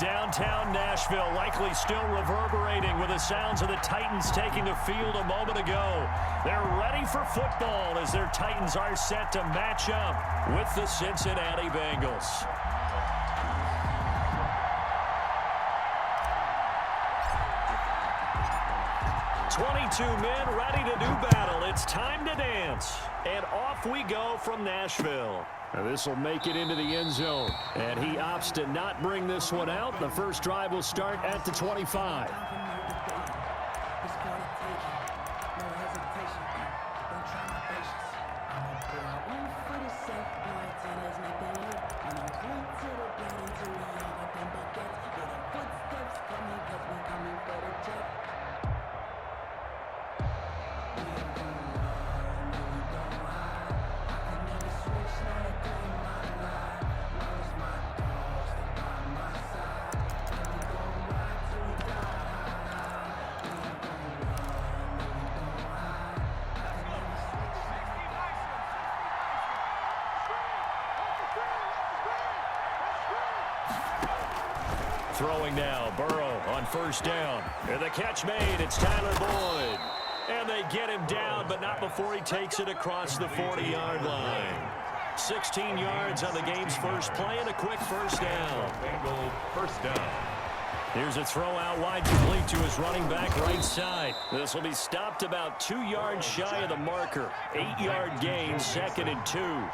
downtown Nashville, likely still reverberating with the sounds of the Titans taking the field a moment ago. They're ready for football as their Titans are set to match up with the Cincinnati Bengals. "22 men ready to do battle. It's time to dance." And off we go from Nashville. This will make it into the end zone. And he opts to not bring this one out. The first drive will start at the 25. Throwing now, Burrow on first down. And the catch made, it's Tyler Boyd. And they get him down, but not before he takes it across the 40-yard line. 16 yards on the game's first play and a quick first down. First down. Here's a throw out wide complete to his running back right side. This will be stopped about 2 yards shy of the marker. 8-yard gain, 2nd and 2.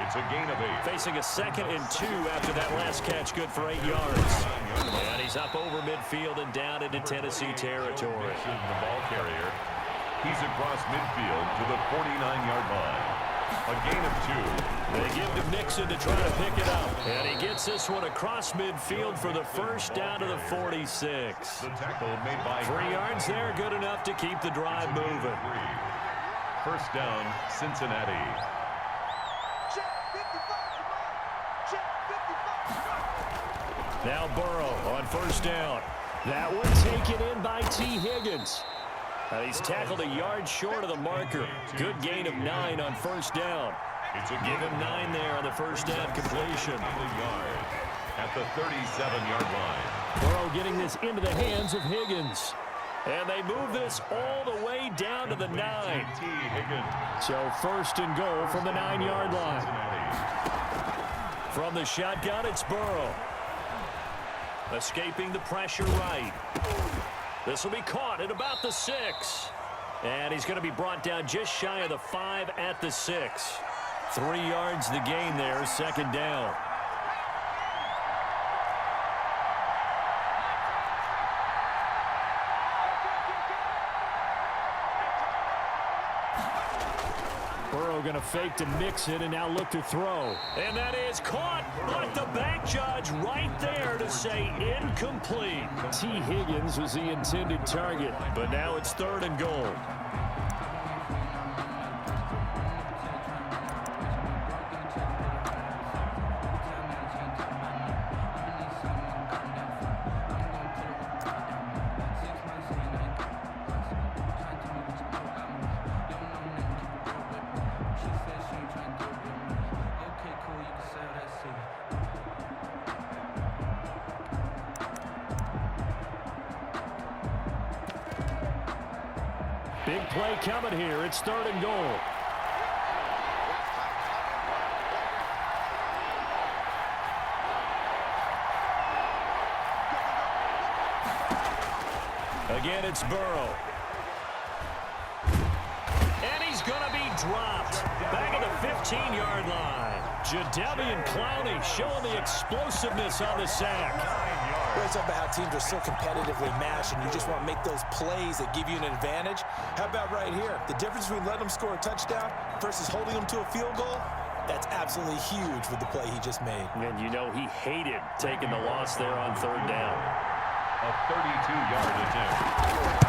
It's a gain of 8. Facing a 2nd and 2 after that last catch, good for 8 yards. And he's up over midfield and down into Tennessee territory. The ball carrier. He's across midfield to the 49-yard line. A gain of 2. They give to Mixon to try to pick it up. And he gets this one across midfield for the first down to the 46. The tackle made by 3 yards there, good enough to keep the drive moving. First down, Cincinnati. Now Burrow on first down. That one taken in by T. Higgins. He's tackled a yard short of the marker. Good gain of 9 on first down. Give him 9 there on the first down completion. At the 37-yard line. Burrow getting this into the hands of Higgins. And they move this all the way down to the 9. So first and goal from the 9-yard line. From the shotgun, it's Burrow. Escaping the pressure right. This will be caught at about the 6. And he's going to be brought down just shy of the 5 at the 6. 3 yards the gain there, 2nd down. Burrow going to fake to mix it and now look to throw. And that is caught, but the back judge right there to say incomplete. T. Higgins was the intended target, but now it's 3rd and goal. Big play coming here. It's 3rd and goal. Again, it's Burrow. And he's going to be dropped. Back at the 15-yard line. Jadeveon Clowney showing the explosiveness on the sack. We're talking about how teams are so competitively matched, and you just want to make those plays that give you an advantage. How about right here? The difference between letting them score a touchdown versus holding them to a field goal, that's absolutely huge with the play he just made. And you know he hated taking the loss there on 3rd down. A 32-yard attempt.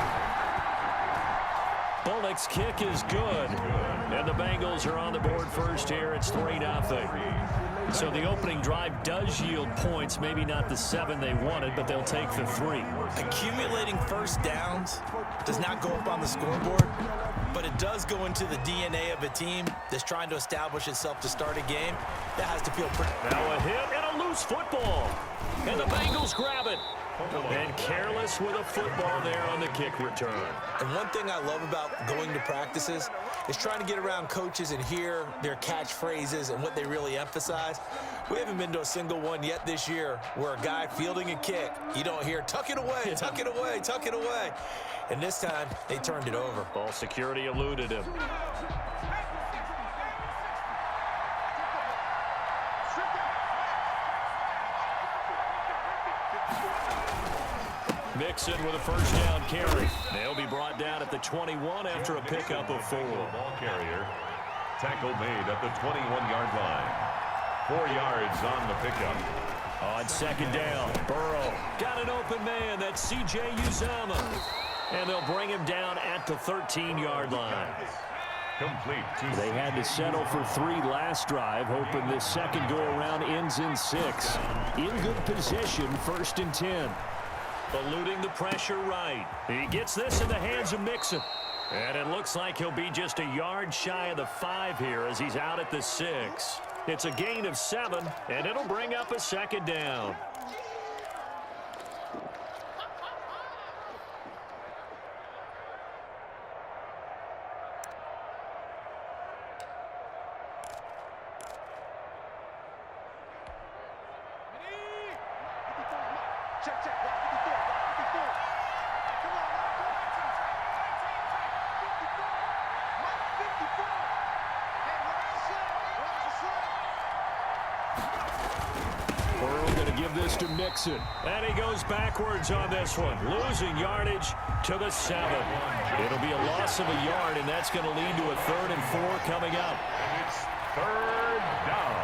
Bullock's kick is good. And the Bengals are on the board first here. It's 3-0. So the opening drive does yield points. Maybe not the 7 they wanted, but they'll take the 3. Accumulating first downs does not go up on the scoreboard, but it does go into the DNA of a team that's trying to establish itself to start a game. That has to feel pretty. Now a hit and a loose loose football. And the Bengals grab it. And careless with a football there on the kick return. And one thing I love about going to practices is trying to get around coaches and hear their catchphrases and what they really emphasize. We haven't been to a single one yet this year where a guy fielding a kick, you don't hear, tuck it away, tuck it away, tuck it away. And this time, they turned it over. Ball security eluded him. Mixon with a first down carry. They'll be brought down at the 21 after a pickup of 4. Ball carrier. Tackle made at the 21-yard line. 4 yards on the pickup. On second down, Burrow got an open man. That's C.J. Uzomah. And they'll bring him down at the 13-yard line. Complete. They had to settle for 3 last drive, hoping this second go-around ends in 6. In good position, 1st and 10. Eluding the pressure right. He gets this in the hands of Mixon. And it looks like he'll be just a yard shy of the 5 here as he's out at the 6. It's a gain of 7, and it'll bring up a second down. This to Mixon, and he goes backwards on this one, losing yardage to the 7. It'll be a loss of a yard, and that's going to lead to a 3rd and 4 coming up. It's 3rd down.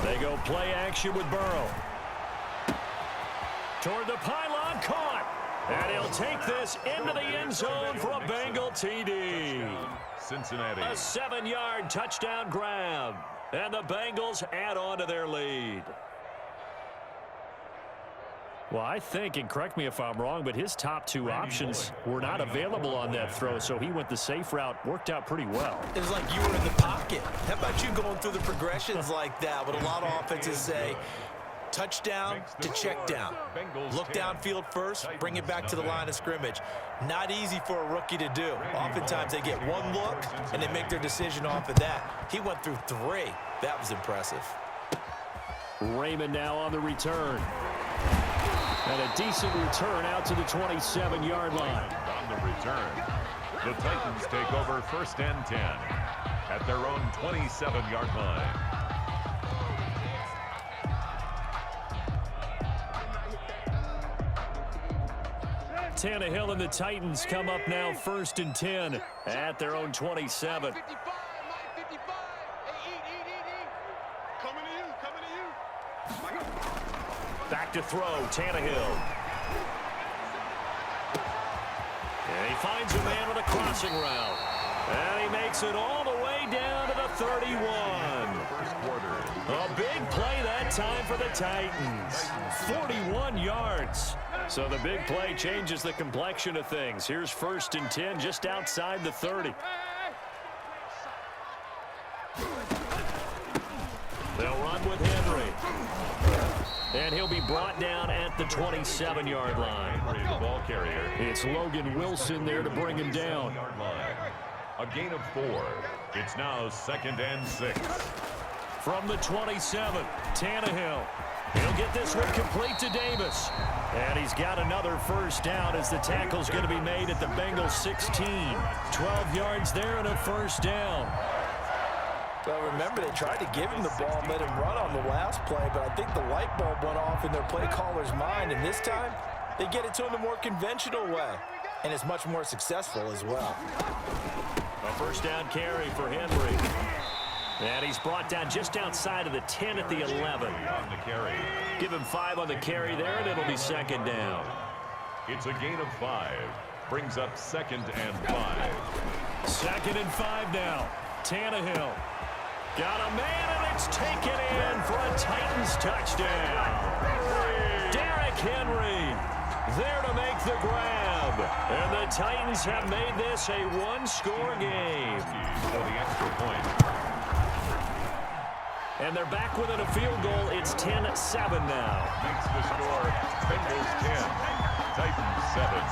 They go play action with Burrow. Toward the pylon, caught. And he'll take this into the end zone for a Bengal TD. Cincinnati. A 7-yard touchdown grab. And the Bengals add on to their lead. Well, I think, and correct me if I'm wrong, but his top 2 options were not available on that throw, so he went the safe route, worked out pretty well. It was like you were in the pocket. How about you going through the progressions like that? What a lot of offenses say, touchdown to check down. Look downfield first, bring it back to the line of scrimmage. Not easy for a rookie to do. Oftentimes they get one look and they make their decision off of that. He went through 3. That was impressive. Raymond now on the return. And a decent return out to the 27-yard line. On the return, the Titans take over 1st and 10 at their own 27-yard line. Tannehill and the Titans come up now 1st and 10 at their own 27. Back to throw, Tannehill. And he finds a man with a crossing route. And he makes it all the way down to the 31. First quarter. A big play that time for the Titans. 41 yards. So the big play changes the complexion of things. Here's 1st and 10 just outside the 30. They'll run with Henry. And he'll be brought down at the 27-yard line. The ball carrier. It's Logan Wilson there to bring him down. A gain of 4. It's now 2nd and 6. From the 27, Tannehill. He'll get this one complete to Davis. And he's got another first down as the tackle's going to be made at the Bengals 16. 12 yards there and a first down. Well, remember, they tried to give him the ball and let him run on the last play, but I think the light bulb went off in their play caller's mind, and this time they get it to him the more conventional way, and it's much more successful as well. A first down carry for Henry. And he's brought down just outside of the 10 at the 11. On the carry. Give him 5 on the carry there, and it'll be 2nd down. It's a gain of 5. Brings up 2nd and 5. 2nd and 5 now. Tannehill. Got a man, and it's taken in for a Titans touchdown. Derrick Henry. there to make the grab. And the Titans have made this a one-score game. For the extra point. And they're back within a field goal. It's 10-7 now. Makes the score Bengals 10, Titans 7.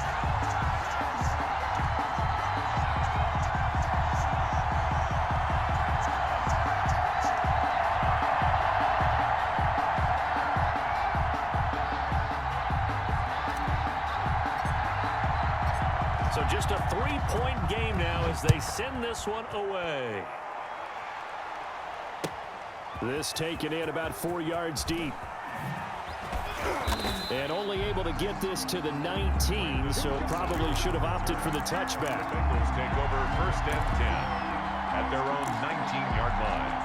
So just a three-point game now as they send this one away. This taken in about 4 yards deep. And only able to get this to the 19, so probably should have opted for the touchback. Bengals take over 1st and 10 at their own 19-yard line.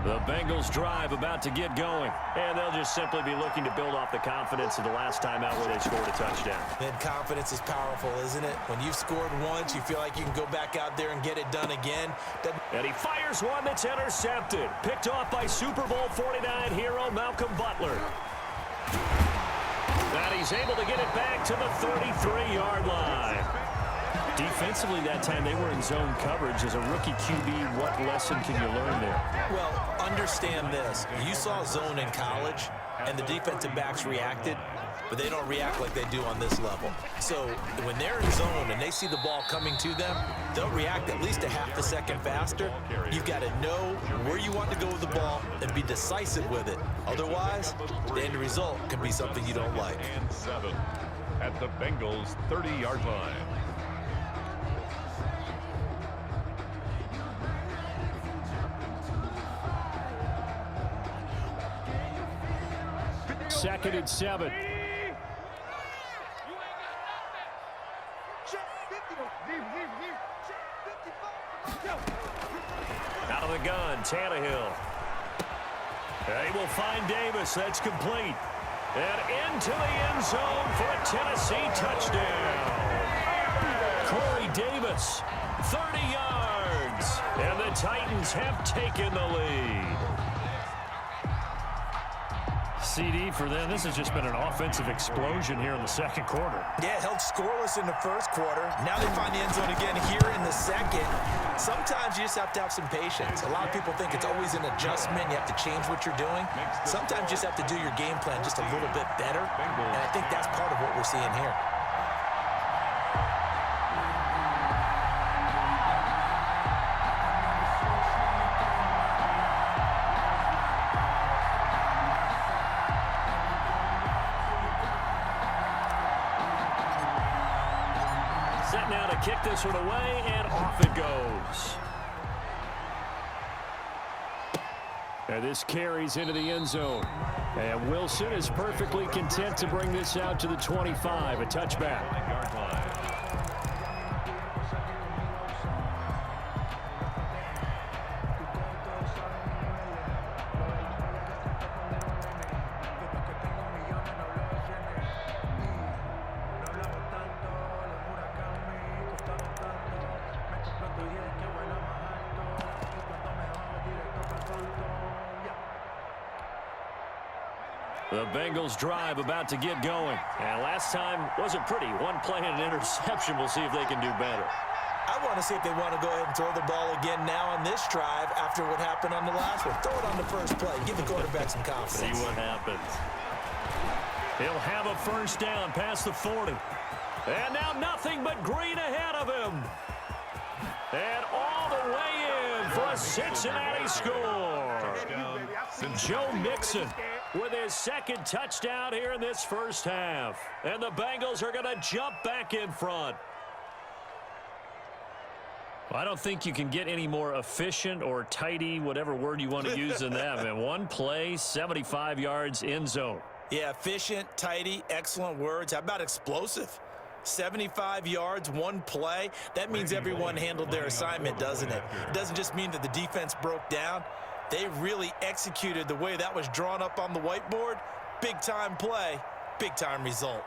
The Bengals drive about to get going, and they'll just simply be looking to build off the confidence of the last time out where they scored a touchdown. And confidence is powerful, isn't it? When you've scored once, you feel like you can go back out there and get it done again. And he fires one that's intercepted. Picked off by Super Bowl 49 hero Malcolm Butler. And he's able to get it back to the 33-yard line. Defensively that time, they were in zone coverage. As a rookie QB, what lesson can you learn there? Well, understand this. You saw zone in college, and the defensive backs reacted, but they don't react like they do on this level. So when they're in zone and they see the ball coming to them, they'll react at least a half a second faster. You've got to know where you want to go with the ball and be decisive with it. Otherwise, the end result can be something you don't like. And 7 at the Bengals' 30-yard line. Second and 7. Out of the gun, Tannehill. They will find Davis. That's complete. And into the end zone for a Tennessee touchdown. Corey Davis, 30 yards. And the Titans have taken the lead. CD for them. This has just been an offensive explosion here in the second quarter. Yeah, held scoreless in the first quarter. Now they find the end zone again here in the second. Sometimes you just have to have some patience. A lot of people think it's always an adjustment. You have to change what you're doing. Sometimes you just have to do your game plan just a little bit better. And I think that's part of what we're seeing here. Set now to kick this one away, and off it goes. And this carries into the end zone. And Wilson is perfectly content to bring this out to the 25, a touchback. Yard line. The Bengals drive about to get going. And last time wasn't pretty. One play and an interception. We'll see if they can do better. I want to see if they want to go ahead and throw the ball again now on this drive after what happened on the last one. Throw it on the first play. Give the quarterback some confidence. See what happens. He'll have a first down past the 40. And now nothing but green ahead of him. And all the way in for a Cincinnati score. Joe Mixon with his second touchdown here in this first half. And the Bengals are going to jump back in front. Well, I don't think you can get any more efficient or tidy, whatever word you want to use than that. And one play, 75 yards in zone. Yeah, efficient, tidy, excellent words. How about explosive? 75 yards, one play. That means everyone handled their assignment, doesn't it? It doesn't just mean that the defense broke down. They really executed the way that was drawn up on the whiteboard. Big-time play, big-time result.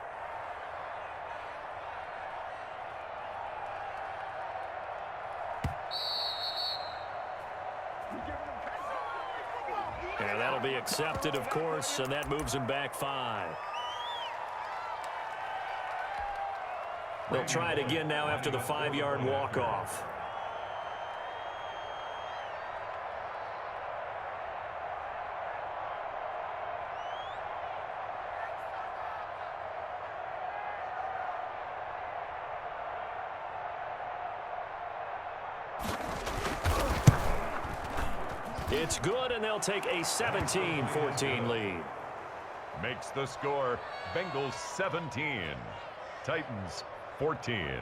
be accepted, of course, and that moves him back 5. They'll try it again now after the 5-yard walk-off. It's good, and they'll take a 17-14 lead. Makes the score Bengals 17, Titans 14.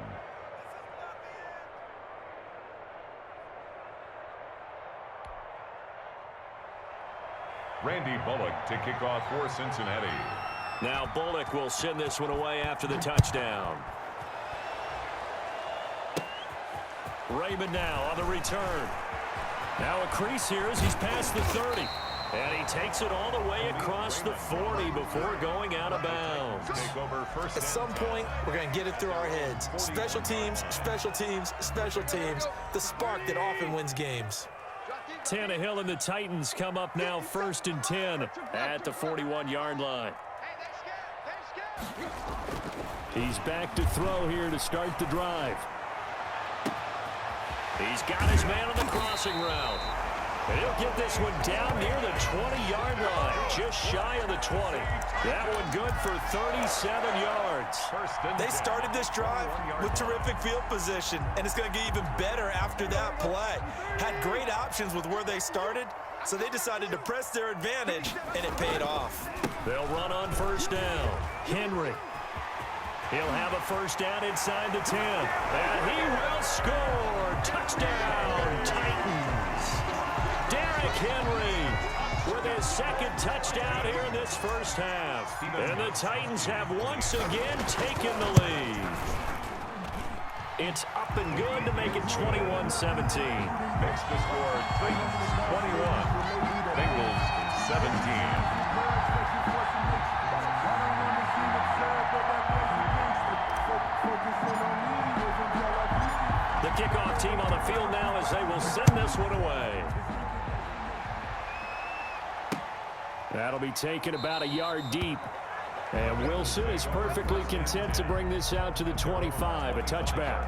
Randy Bullock to kick off for Cincinnati. Now Bullock will send this one away after the touchdown. Raymond now on the return. Now a crease here as he's past the 30. And he takes it all the way across the 40 before going out of bounds. At some point, we're going to get it through our heads. Special teams, special teams, special teams. The spark that often wins games. Tannehill and the Titans come up now 1st and 10 at the 41-yard line. He's back to throw here to start the drive. He's got his man on the crossing route. And he'll get this one down near the 20-yard line, just shy of the 20. That one good for 37 yards. They started this drive with terrific field position, and it's going to get even better after that play. Had great options with where they started, so they decided to press their advantage, and it paid off. They'll run on 1st down. Henry. He'll have a 1st down inside the 10. And he will score. Touchdown, Titans. Derrick Henry with his 2nd touchdown here in this 1st half. And the Titans have once again taken the lead. It's up and good to make it 21-17. Makes the score Titans 21, Bengals 17. The kickoff team on the field now as they will send this one away. That'll be taken about a yard deep. And Wilson is perfectly content to bring this out to the 25, a touchback.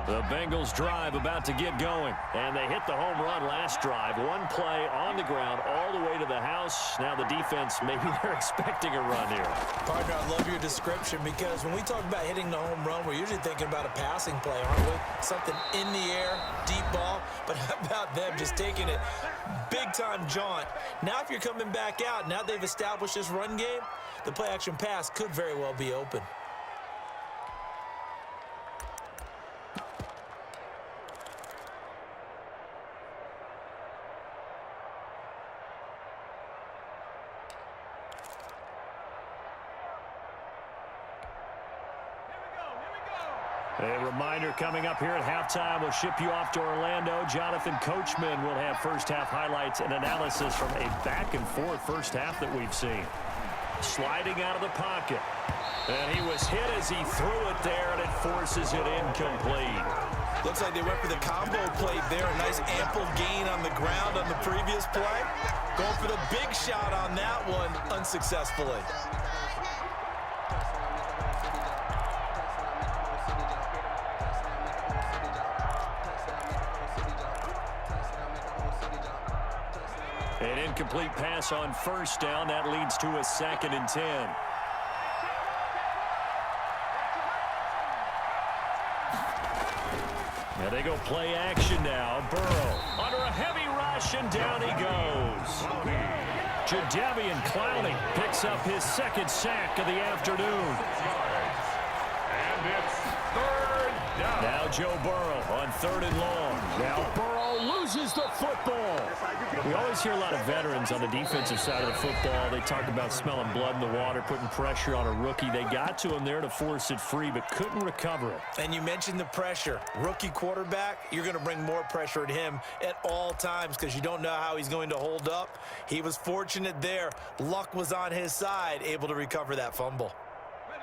The Bengals drive about to get going, and they hit the home run last drive. One play on the ground all the way to the house. Now the defense, maybe they're expecting a run here. Partner, I love your description because when we talk about hitting the home run, we're usually thinking about a passing play, aren't we? Something in the air, deep ball, but how about them just taking it big-time jaunt? Now if you're coming back out, now they've established this run game, the play-action pass could very well be open. A reminder coming up here at halftime. We'll ship you off to Orlando. Jonathan Coachman will have first-half highlights and analysis from a back-and-forth first half that we've seen. Sliding out of the pocket. And he was hit as he threw it there, and it forces it incomplete. Looks like they went for the combo play there. A nice ample gain on the ground on the previous play. Going for the big shot on that one unsuccessfully. An incomplete pass on 1st down. That leads to a 2nd and 10. And they go play action now. Burrow under a heavy rush, and down he goes. Jadeveon Clowney picks up his 2nd sack of the afternoon. And it's 3rd Now Joe Burrow on 3rd and long. Now Burrow loses the football. We always hear a lot of veterans on the defensive side of the football. They talk about smelling blood in the water, putting pressure on a rookie. They got to him there to force it free, but couldn't recover it. And you mentioned the pressure. Rookie quarterback, you're going to bring more pressure at him at all times because you don't know how he's going to hold up. He was fortunate there. Luck was on his side, able to recover that fumble.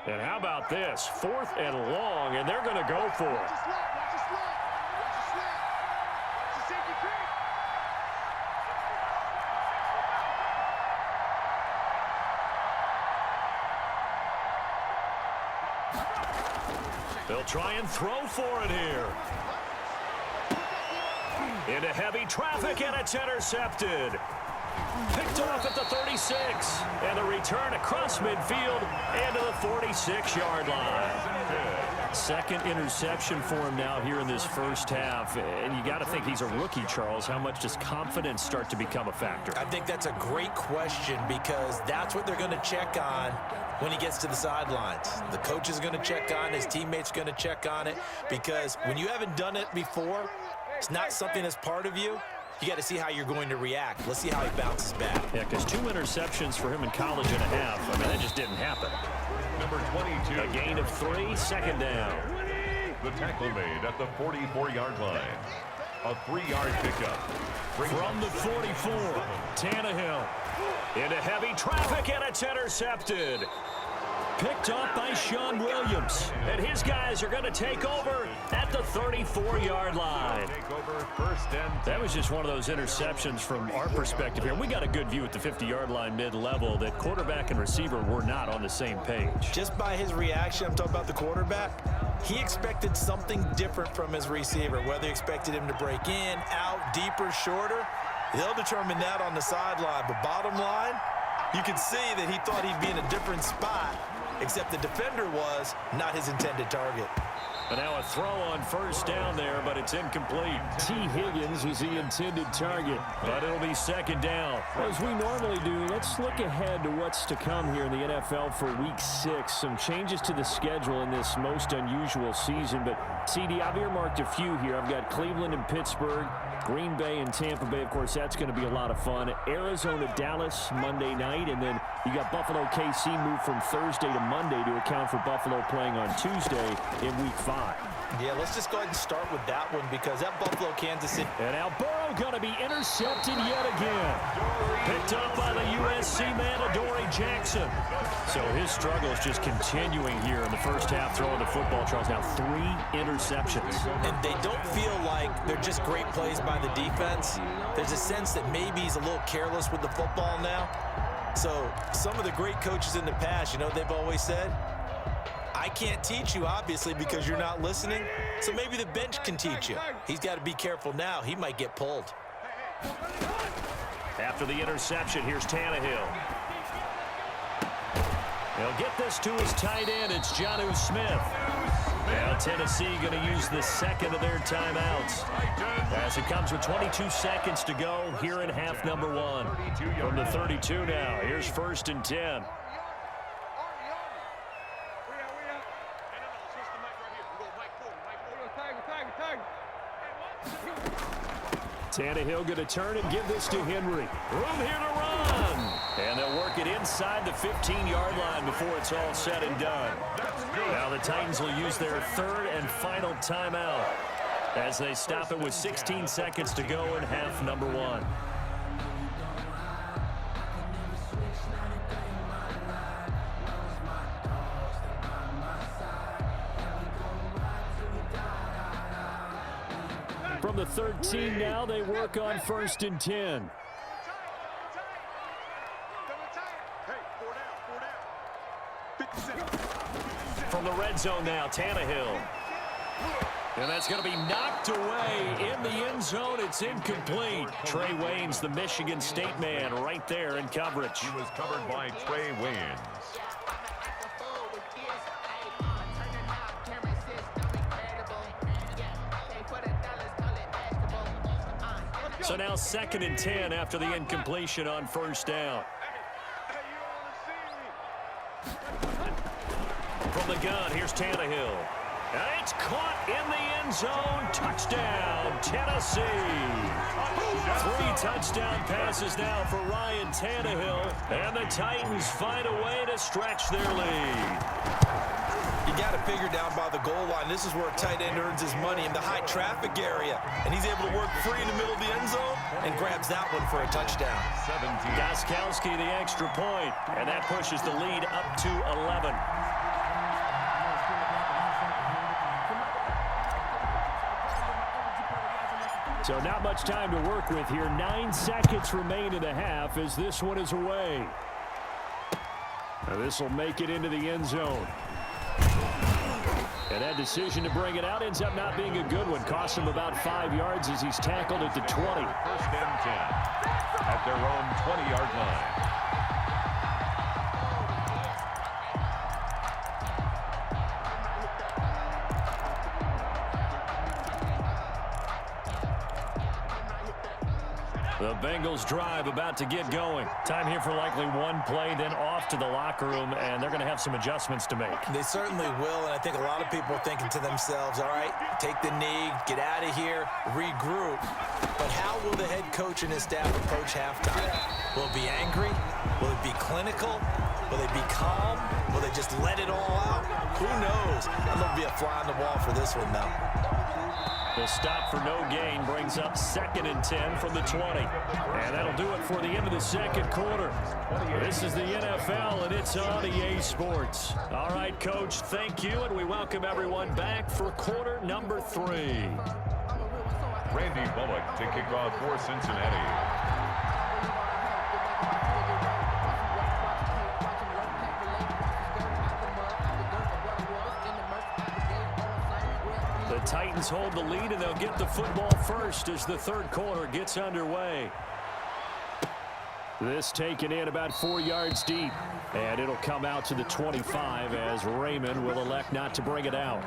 And how about this? 4th and long, and they're going to go for it. They'll try and throw for it here. Into heavy traffic, and it's intercepted. Picked off at the 36. And the return across midfield and to the 46-yard line. 2nd interception for him now here in this first half. And you got to think he's a rookie, Charles. How much does confidence start to become a factor? I think that's a great question because that's what they're going to check on when he gets to the sidelines. The coach is going to check on, his teammates are going to check on it because when you haven't done it before, it's not something that's part of you. You got to see how you're going to react. Let's see how he bounces back. Yeah, because 2 interceptions for him in college and a half. I mean, that just didn't happen. Number 22. A gain of 3, 2nd down. The tackle made at the 44-yard line. A 3-yard pickup. From the 44, Tannehill. Into heavy traffic, and it's intercepted. Picked off by Sean Williams. And his guys are going to take over at the 34-yard line. That was just one of those interceptions from our perspective here. We got a good view at the 50-yard line mid-level that quarterback and receiver were not on the same page. Just by his reaction, I'm talking about the quarterback, he expected something different from his receiver, whether he expected him to break in, out, deeper, shorter. They'll determine that on the sideline. But bottom line, you can see that he thought he'd be in a different spot, except the defender was not his intended target. And now a throw on 1st down there, but it's incomplete. T. Higgins was the intended target, but it'll be 2nd down. As we normally do, let's look ahead to what's to come here in the NFL for Week 6. Some changes to the schedule in this most unusual season, but CD, I've earmarked a few here. I've got Cleveland and Pittsburgh, Green Bay and Tampa Bay. Of course, that's going to be a lot of fun. Arizona, Dallas, Monday night, and then you got Buffalo, KC moved from Thursday to Monday to account for Buffalo playing on Tuesday in Week 5. Yeah, let's just go ahead and start with that one because that Buffalo, Kansas City. And now Burrow going to be intercepted yet again. Picked up by the USC man, Adoree Jackson. So his struggle is just continuing here in the first half throwing the football. Charles, now 3 interceptions. And they don't feel like they're just great plays by the defense. There's a sense that maybe he's a little careless with the football now. So some of the great coaches in the past, you know, they've always said, I can't teach you, obviously, because you're not listening. So maybe the bench can teach you. He's got to be careful now. He might get pulled. After the interception, here's Tannehill. He'll get this to his tight end. It's Jonnu Smith. Now Tennessee going to use the 2nd of their timeouts as it comes with 22 seconds to go here in half number 1. From the 32 now, here's 1st and 10. Tannehill going to turn and give this to Henry. Room here to run. And they'll work it inside the 15-yard line before it's all said and done. Now the Titans will use their 3rd and final timeout as they stop it with 16 seconds to go in half number 1. From the 13 now, they work on 1st and 10. From the red zone now, Tannehill. And that's going to be knocked away in the end zone. It's incomplete. Trey Waynes, the Michigan State man, right there in coverage. He was covered by Trey Waynes. So now 2nd and 10 after the incompletion on 1st down. From the gun, here's Tannehill. And it's caught in the end zone. Touchdown, Tennessee. 3 touchdown passes now for Ryan Tannehill. And the Titans find a way to stretch their lead. You got to figure down by the goal line. This is where a tight end earns his money, in the high traffic area. And he's able to work free in the middle of the end zone and grabs that one for a touchdown. 17. Gostkowski the extra point, and that pushes the lead up to 11. So not much time to work with here. 9 seconds remain in the half as this one is away. Now this will make it into the end zone. And that decision to bring it out ends up not being a good one. Costs him about 5 yards as he's tackled at the 20. First and 10 at their own 20-yard line. The Bengals drive about to get going. Time here for likely one play, then off to the locker room, and they're going to have some adjustments to make. They certainly will, and I think a lot of people are thinking to themselves, all right, take the knee, get out of here, regroup. But how will the head coach and his staff approach halftime? Will it be angry? Will it be clinical? Will they be calm? Will they just let it all out? Who knows? I'm going to be a fly on the wall for this one, though. The stop for no gain brings up 2nd and 10 from the 20. And that'll do it for the end of the second quarter. This is the NFL, and it's on EA Sports. All right, Coach, thank you, and we welcome everyone back for quarter number 3. Randy Bullock to kick off for Cincinnati. The Titans hold the lead, and they'll get the football first as the third quarter gets underway. This taken in about 4 yards deep, and it'll come out to the 25 as Raymond will elect not to bring it out.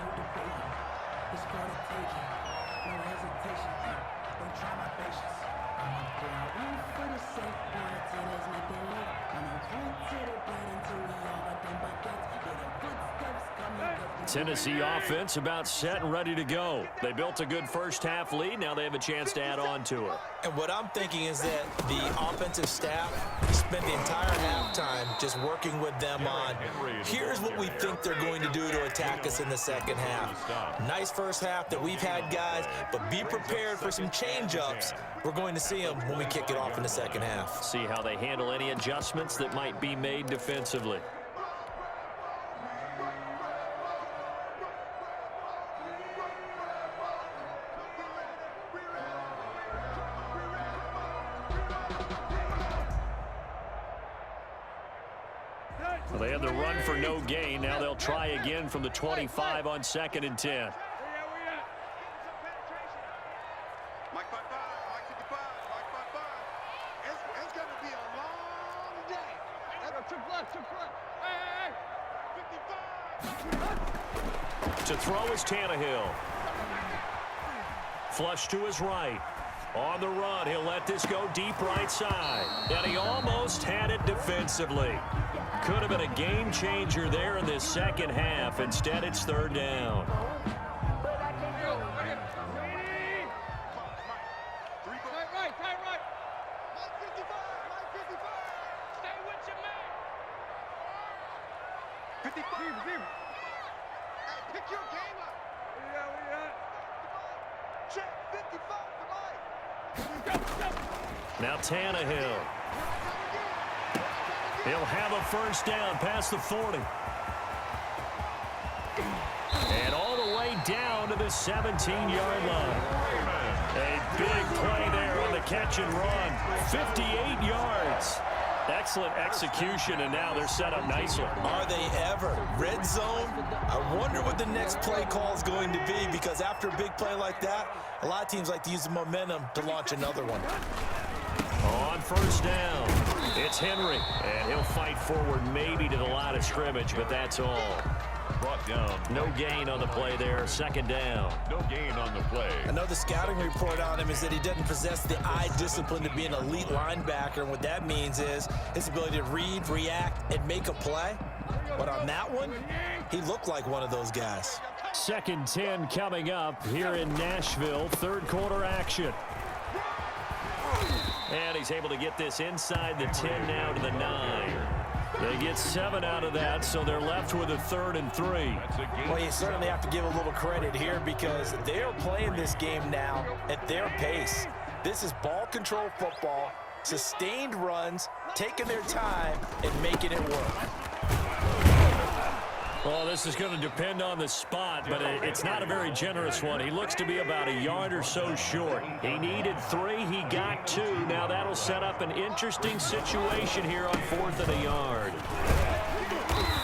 Tennessee offense about set and ready to go. They built a good first-half lead. Now they have a chance to add on to it. And what I'm thinking is that the offensive staff spent the entire halftime just working with them on, here's what we think they're going to do to attack us in the second half. Nice first half that we've had, guys, but be prepared for some change-ups. We're going to see them when we kick it off in the second half. See how they handle any adjustments that might be made defensively. Well, they had the run for no gain. Now they'll try again from the 25 on 2nd and 10. Mike 55, Mike 55, Mike 55. It's going to be a long day. Took left. Hey. 55. To throw is Tannehill. Flush to his right. On the run, he'll let this go deep right side. And he almost had it defensively. Could have been a game changer there in this second half. Instead, it's 3rd down. Pick your game up. Check 55 tonight. Now Tannehill. He'll have a first down past the 40. And all the way down to the 17-yard line. A big play there on the catch and run. 58 yards. Excellent execution, and now they're set up nicely. Are they ever? Red zone? I wonder what the next play call is going to be, because after a big play like that, a lot of teams like to use the momentum to launch another one. On first down, it's Henry, and he'll fight forward maybe to the line of scrimmage, but that's all. Brought down. No gain on the play there, 2nd down. No gain on the play. Another scouting report on him is that he doesn't possess the eye discipline to be an elite linebacker, and what that means is his ability to read, react, and make a play. But on that one, he looked like one of those guys. Second 10 coming up here in Nashville. Third quarter action. And he's able to get this inside the 10 now to the 9. They get 7 out of that, so they're left with a 3rd and 3. Well, you certainly have to give a little credit here because they're playing this game now at their pace. This is ball control football, sustained runs, taking their time, and making it work. Well, this is going to depend on the spot, but it's not a very generous one. He looks to be about a yard or so short. He needed 3. He got 2. Now that'll set up an interesting situation here on 4th and a yard.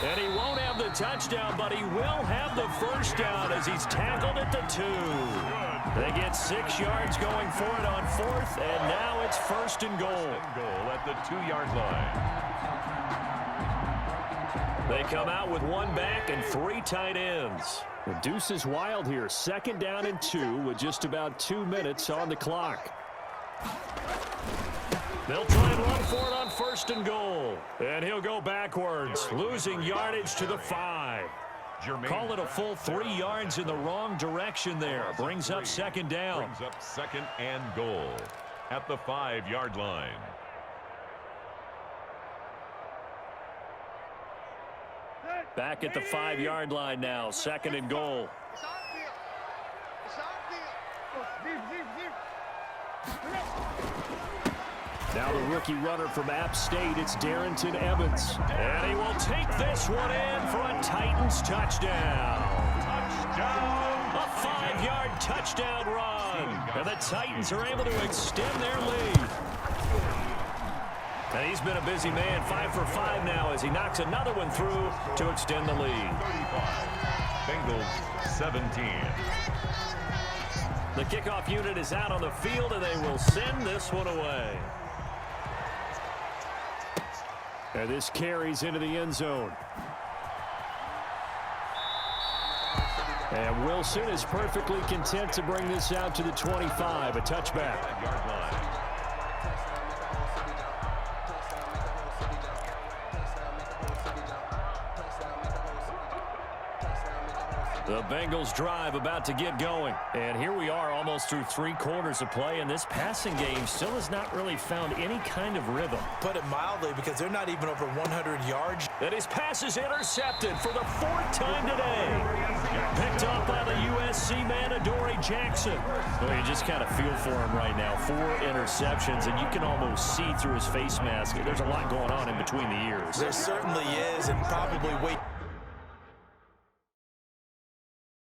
And he won't have the touchdown, but he will have the first down as he's tackled at the 2. They get 6 yards going for it on 4th, and now it's 1st and goal. Goal at the 2-yard line. They come out with 1 back and 3 tight ends. The deuce is wild here. 2nd down and 2 with just about 2 minutes on the clock. They'll try and run for it on 1st and goal. And he'll go backwards, losing yardage to the 5. Call it a full 3 yards in the wrong direction there. Brings up 2nd down. Brings up 2nd and goal at the 5-yard line. Back at the 5-yard line now. 2nd and goal. It's on field. It's on field. Now the rookie runner from App State, it's Darrington Evans. And he will take this one in for a Titans touchdown. A 5-yard touchdown run. And the Titans are able to extend their lead. And he's been a busy man, 5 for 5 now as he knocks another one through to extend the lead. Bengals 17. The kickoff unit is out on the field, and they will send this one away. And this carries into the end zone. And Wilson is perfectly content to bring this out to the 25, a touchback. 5-yard line. The Bengals drive about to get going. And here we are almost through 3 quarters of play, and this passing game still has not really found any kind of rhythm. Put it mildly, because they're not even over 100 yards. And his pass is intercepted for the 4th time today. Picked up by the USC man, Adoree Jackson. Well, you just kind of feel for him right now. 4 interceptions, and you can almost see through his face mask. There's a lot going on in between the ears. There certainly is, and probably wait.